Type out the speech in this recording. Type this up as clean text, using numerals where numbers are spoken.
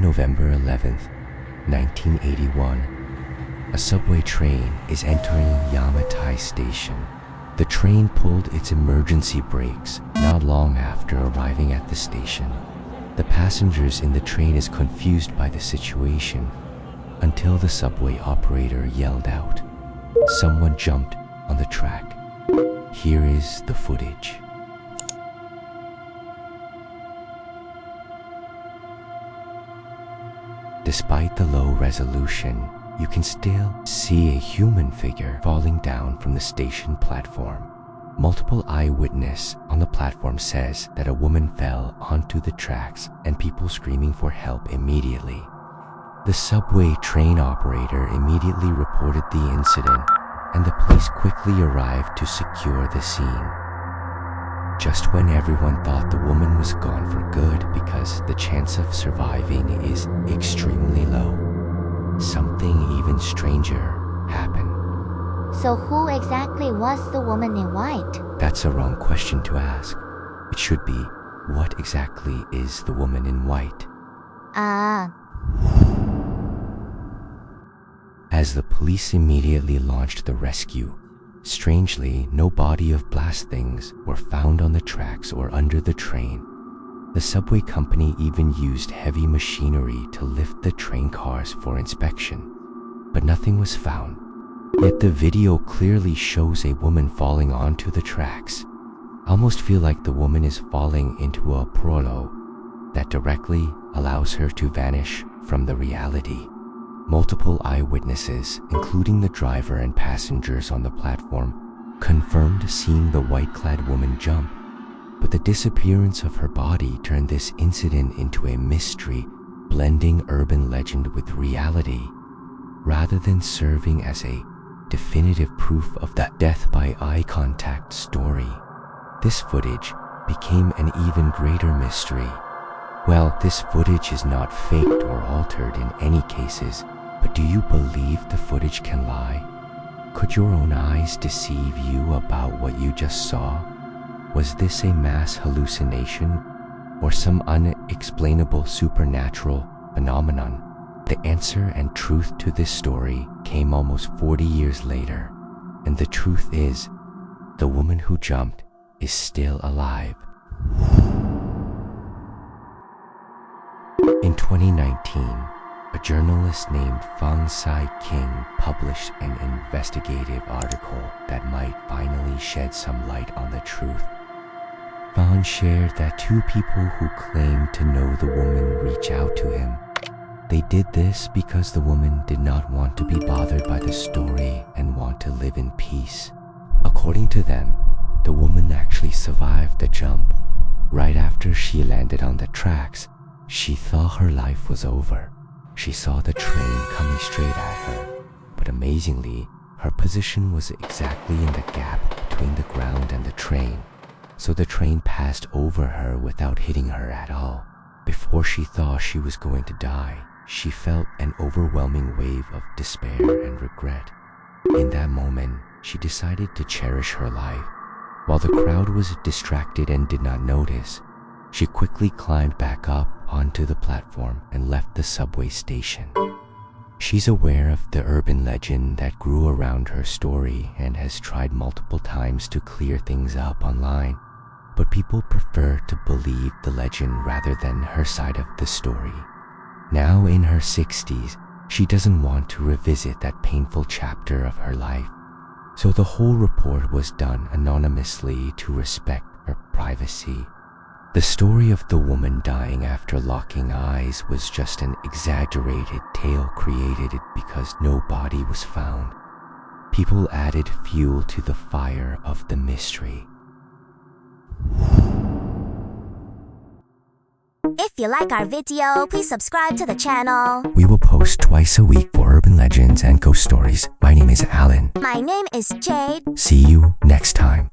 On November 11th, 1981, a subway train is entering Yamatai Station. The train pulled its emergency brakes not long after arriving at the station. The passengers in the train is confused by the situation until the subway operator yelled out, "Someone jumped on the track." Here is the footage. Despite the low resolution, you can still see a human figure falling down from the station platform. Multiple eyewitnesses on the platform says that a woman fell onto the tracks and people screaming for help immediately. The subway train operator immediately reported the incident, and the police quickly arrived to secure the scene. Just when everyone thought the woman was gone for good because the chance of surviving is extremely low, something even stranger happened. So who exactly was the woman in white? That's a wrong question to ask. It should be, what exactly is the woman in white? As the police immediately launched the rescue, strangely, no body of blast things were found on the tracks or under the train. The subway company even used heavy machinery to lift the train cars for inspection, but nothing was found. Yet the video clearly shows a woman falling onto the tracks. I almost feel like the woman is falling into a portal that directly allows her to vanish from the reality. Multiple eyewitnesses, including the driver and passengers on the platform, confirmed seeing the white-clad woman jump, but the disappearance of her body turned this incident into a mystery, blending urban legend with reality, rather than serving as a definitive proof of that death by eye contact story. This footage became an even greater mystery. Well, this footage is not faked or altered in any cases, but do you believe the footage can lie? Could your own eyes deceive you about what you just saw? Was this a mass hallucination or some unexplainable supernatural phenomenon? The answer and truth to this story came almost 40 years later, and the truth is, the woman who jumped is still alive. In 2019, a journalist named Fang Sai-king published an investigative article that might finally shed some light on the truth. Fang shared that two people who claimed to know the woman reached out to him. They did this because the woman did not want to be bothered by the story and want to live in peace. According to them, the woman actually survived the jump. Right after she landed on the tracks, she thought her life was over. She saw the train coming straight at her, but amazingly, her position was exactly in the gap between the ground and the train, so the train passed over her without hitting her at all. Before she thought she was going to die, she felt an overwhelming wave of despair and regret. In that moment, she decided to cherish her life. While the crowd was distracted and did not notice, she quickly climbed back up onto the platform and left the subway station. She's aware of the urban legend that grew around her story and has tried multiple times to clear things up online, but people prefer to believe the legend rather than her side of the story. Now in her 60s, she doesn't want to revisit that painful chapter of her life, so the whole report was done anonymously to respect her privacy. The story of the woman dying after locking eyes was just an exaggerated tale created because no body was found. People added fuel to the fire of the mystery. If you like our video, please subscribe to the channel. We will post twice a week for urban legends and ghost stories. My name is Alan. My name is Jade. See you next time.